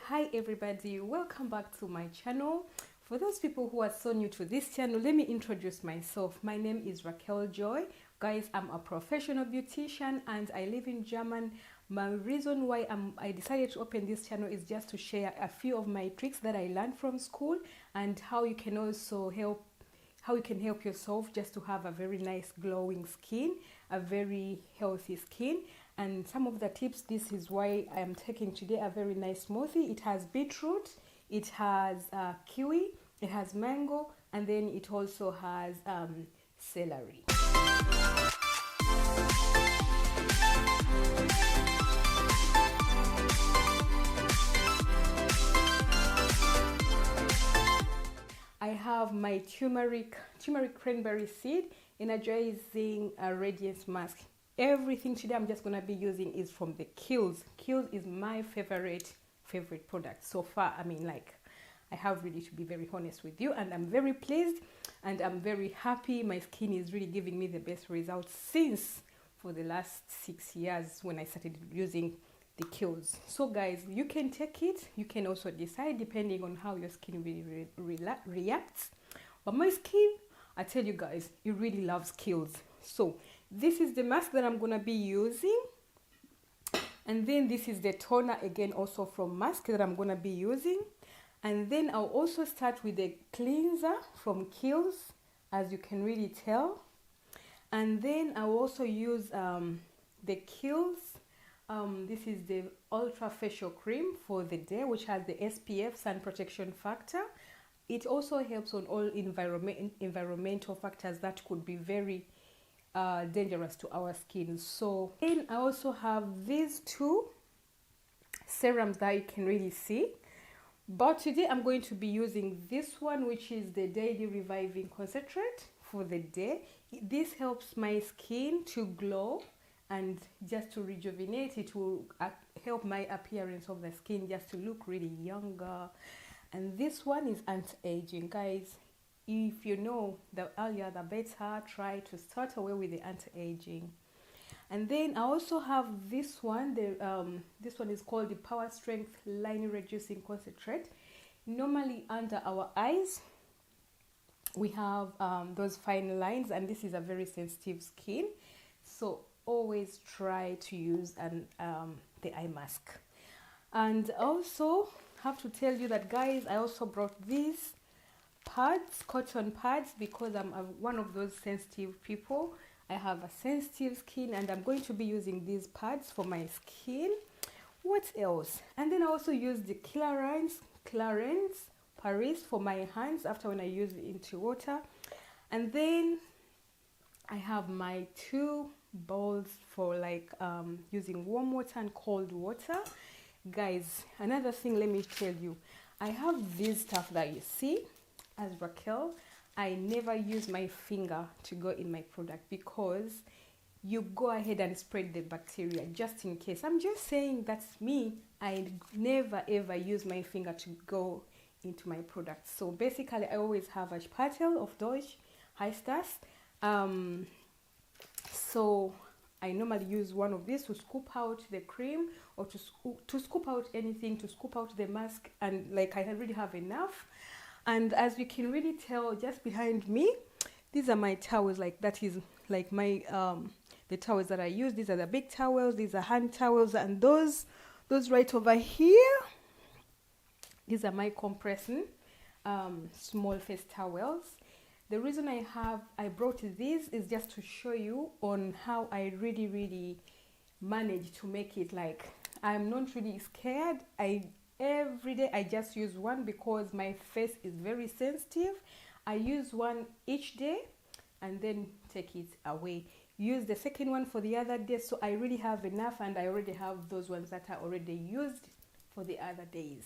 Hi everybody, welcome back to my channel. For those people who are so new to this channel, let me introduce myself. My name is Raquel Joy. Guys, I'm a professional beautician and I live in Germany. My reason why I decided to open this channel is just to share a few of my tricks that I learned from school and how you can also help yourself just to have a very nice glowing skin, a very healthy skin. And some of the tips, this is why I am taking today a very nice smoothie. It has beetroot, it has kiwi, it has mango, and then it also has celery. I have my turmeric cranberry seed energizing radiance mask. Everything today I'm just gonna be using is from the Kiehls. Kiehls is my favorite product so far. I mean, like, I have really to be very honest with you, and I'm very pleased and I'm very happy. My skin is really giving me the best results since for the last 6 years when I started using the Kiehls. So guys, you can take it, you can also decide depending on how your skin really reacts. But my skin, I tell you guys, it really loves Kiehls. So this is the mask that I'm gonna be using, and then this is the toner again, also from mask that I'm gonna be using. And then I'll also start with the cleanser from Kiehls, as you can really tell. And then I'll also use the Kiehls. This is the Ultra Facial Cream for the day, which has the SPF, sun protection factor. It also helps on all environmental factors that could be very dangerous to our skin. So then I also have these two serums that you can really see, but today I'm going to be using this one, which is the Daily Reviving Concentrate for the day. This helps my skin to glow and just to rejuvenate. It will help my appearance of the skin just to look really younger. And this one is anti-aging. Guys, if you know, the earlier the better. Try to start away with the anti-aging. And then I also have this one. This one is called the Power Strength Line Reducing Concentrate. Normally under our eyes we have those fine lines, and this is a very sensitive skin, so always try to use the eye mask. And also have to tell you that, guys, I also brought these pads, cotton pads, because I'm one of those sensitive people. I have a sensitive skin and I'm going to be using these pads for my skin. What else? And then I also use the Clarins Paris for my hands after when I use it into water. And then I have my two bowls for like using warm water and cold water. Guys, another thing, let me tell you, I have this stuff that you see. As Raquel, I never use my finger to go in my product, because you go ahead and spread the bacteria just in case. I'm just saying, that's me. I never ever use my finger to go into my product. So basically I always have a Spatel of Deutsch heißt das. So I normally use one of these to scoop out the cream, or to scoop out anything, to scoop out the mask, and like I already have enough. And as you can really tell, just behind me, these are my towels. Like, that is like my the towels that I use. These are the big towels, these are hand towels, and those right over here, these are my compressing small face towels. The reason I brought these is just to show you on how I really manage to make it. Like, I'm not really scared. Every day I just use one because my face is very sensitive. I use one each day and then take it away. Use the second one for the other day. So I really have enough, and I already have those ones that are already used for the other days.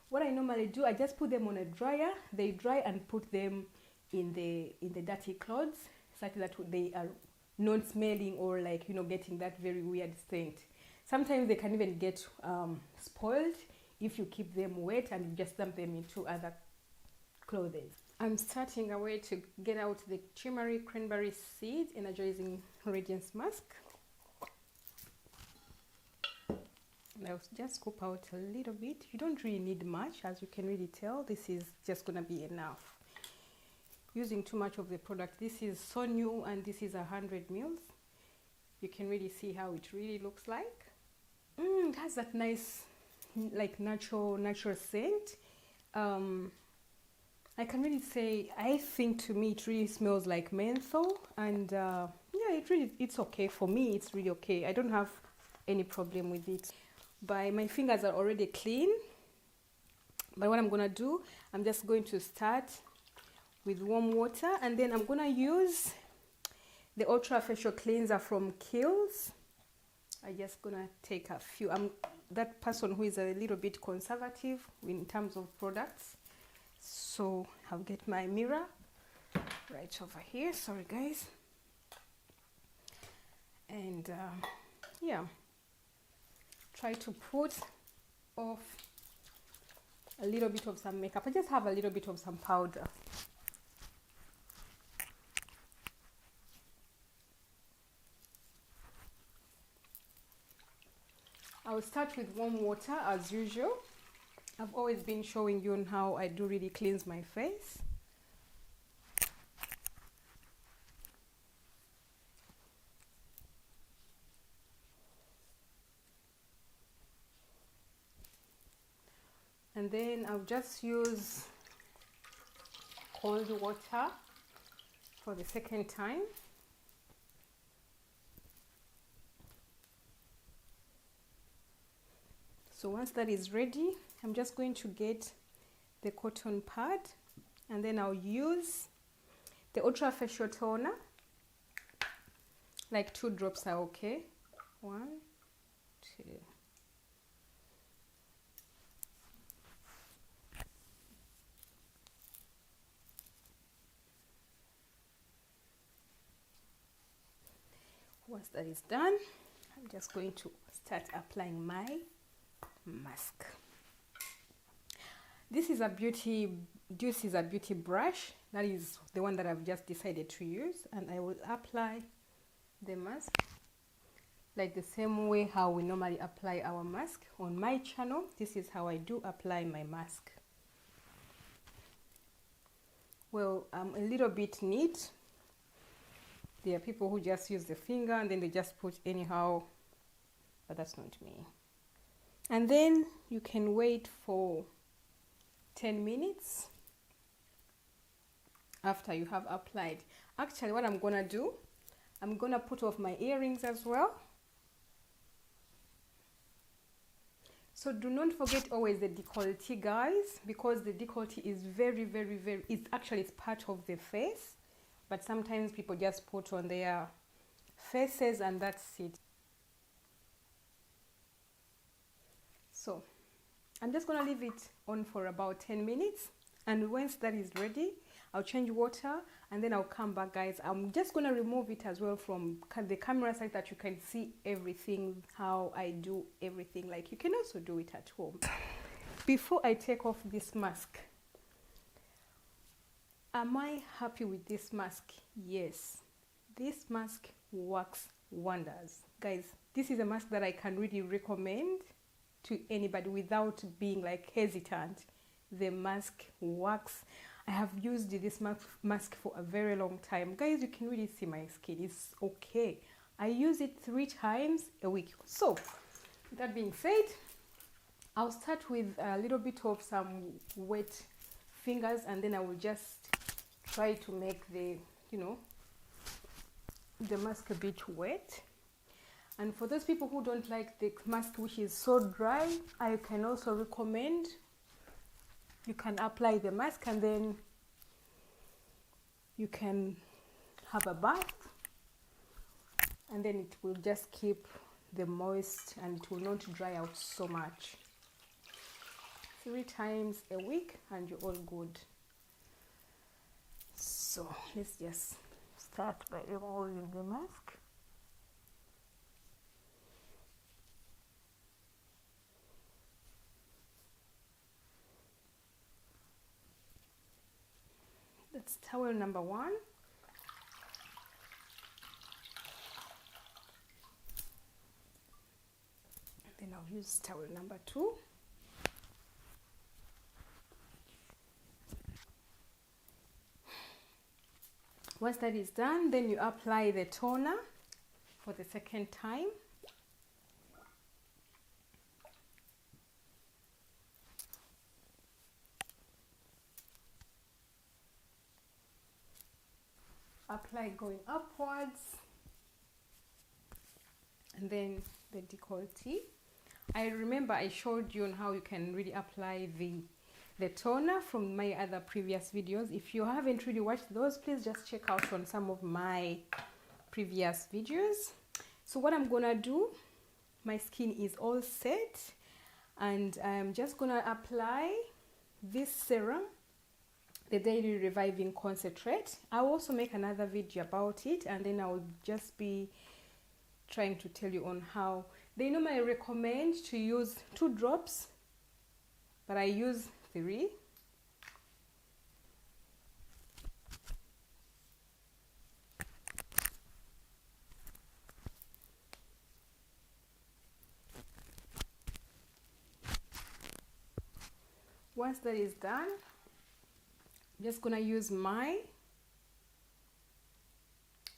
What I normally do, I just put them on a dryer. They dry, and put them in the dirty clothes, such that they are not smelling or, like, you know, getting that very weird scent. Sometimes they can even get spoiled if you keep them wet and you just dump them into other clothes. I'm starting away to get out the turmeric cranberry seed energizing radiance mask. I'll just scoop out a little bit. You don't really need much, as you can really tell. This is just gonna be enough. Using too much of the product. This is so new, and this is 100 mils. You can really see how it really looks like. It has that nice, like natural scent. I can really say, I think to me it really smells like menthol, and yeah, it's okay for me. It's really okay. I don't have any problem with it. But my fingers are already clean. But what I'm gonna do, I'm just going to start with warm water, and then I'm gonna use the Ultra Facial Cleanser from Kiehls. I'm just gonna take a few. I'm that person who is a little bit conservative in terms of products, so I'll get my mirror right over here. Sorry guys. And yeah, try to put off a little bit of some makeup. I just have a little bit of some powder. I'll start with warm water as usual. I've always been showing you on how I do really cleanse my face. And then I'll just use cold water for the second time. So once that is ready, I'm just going to get the cotton pad, and then I'll use the Ultra Facial Toner. Like 2 drops are okay. 1, 2. Once that is done, I'm just going to start applying my mask. This is a beauty brush. That is the one that I've just decided to use, and I will apply the mask like the same way how we normally apply our mask on my channel. This is how I do apply my mask. Well, I'm a little bit neat. There are people who just use the finger and then they just put anyhow, but that's not me. And then you can wait for 10 minutes after you have applied. Actually, what I'm gonna do, I'm gonna put off my earrings as well. So do not forget always the décolleté, guys, because the décolleté is very, it's part of the face, but sometimes people just put on their faces and that's it. So I'm just gonna leave it on for about 10 minutes, and once that is ready, I'll change water and then I'll come back, guys. I'm just gonna remove it as well from the camera side that you can see everything, how I do everything. Like you can also do it at home. Before I take off this mask, am I happy with this mask? Yes, this mask works wonders, guys. This is a mask that I can really recommend to anybody without being like hesitant. The mask works. I have used this mask for a very long time, guys. You can really see my skin is okay. I use it 3 times a week. So that being said, I'll start with a little bit of some wet fingers, and then I will just try to make the mask a bit wet. And for those people who don't like the mask which is so dry, I can also recommend you can apply the mask and then you can have a bath, and then it will just keep the moist and it will not dry out so much. 3 times a week and you're all good. So let's just start by removing the mask. That's towel number 1. And then and I'll use towel number 2. Once that is done, then you apply the toner for the second time. Apply going upwards, and then the décolleté. I remember I showed you on how you can really apply the toner from my other previous videos. If you haven't really watched those, please just check out on some of my previous videos. So what I'm gonna do, my skin is all set, and I'm just gonna apply this serum, the Daily Reviving Concentrate. I'll also make another video about it, and then I'll just be trying to tell you on how. They normally recommend to use 2 drops, but I use 3. Once that is done, I'm just gonna use my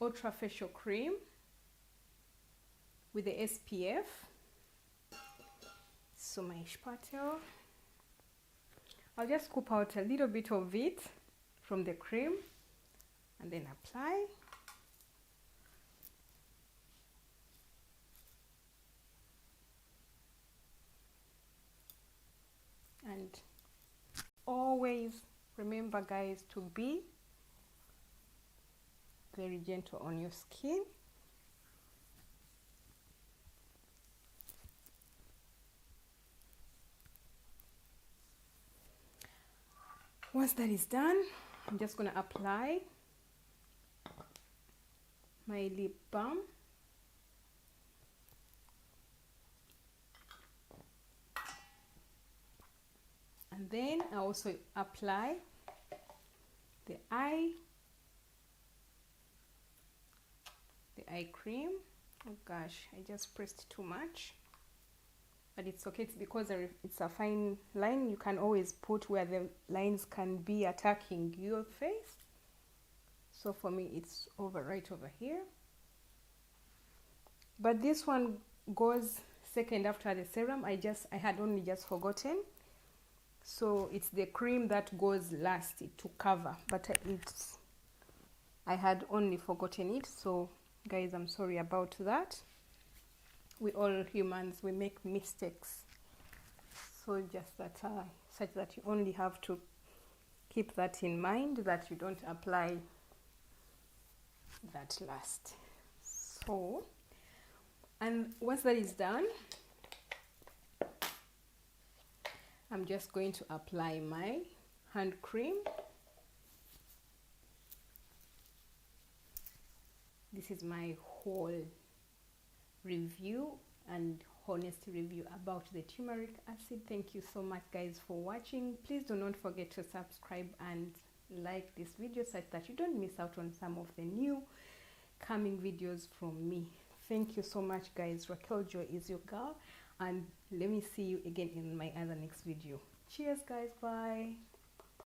Ultra Facial Cream with the SPF. So my spatula, I'll just scoop out a little bit of it from the cream and then apply. And always remember, guys, to be very gentle on your skin. Once that is done, I'm just going to apply my lip balm. And then I also apply the eye cream. Oh gosh, I just pressed too much, but it's okay. It's because it's a fine line. You can always put where the lines can be attacking your face. So for me, it's right over here. But this one goes second after the serum. I had only just forgotten. So it's the cream that goes last to cover, but I had only forgotten it. So guys, I'm sorry about that. We all humans, we make mistakes. So just that such that you only have to keep that in mind, that you don't apply that last. So, and once that is done, I'm just going to apply my hand cream. This is my whole review and honest review about the turmeric acid. Thank you so much, guys, for watching. Please do not forget to subscribe and like this video so that you don't miss out on some of the new coming videos from me. Thank you so much, guys. Raquel Joy is your girl, and let me see you again in my other next video. Cheers, guys. Bye.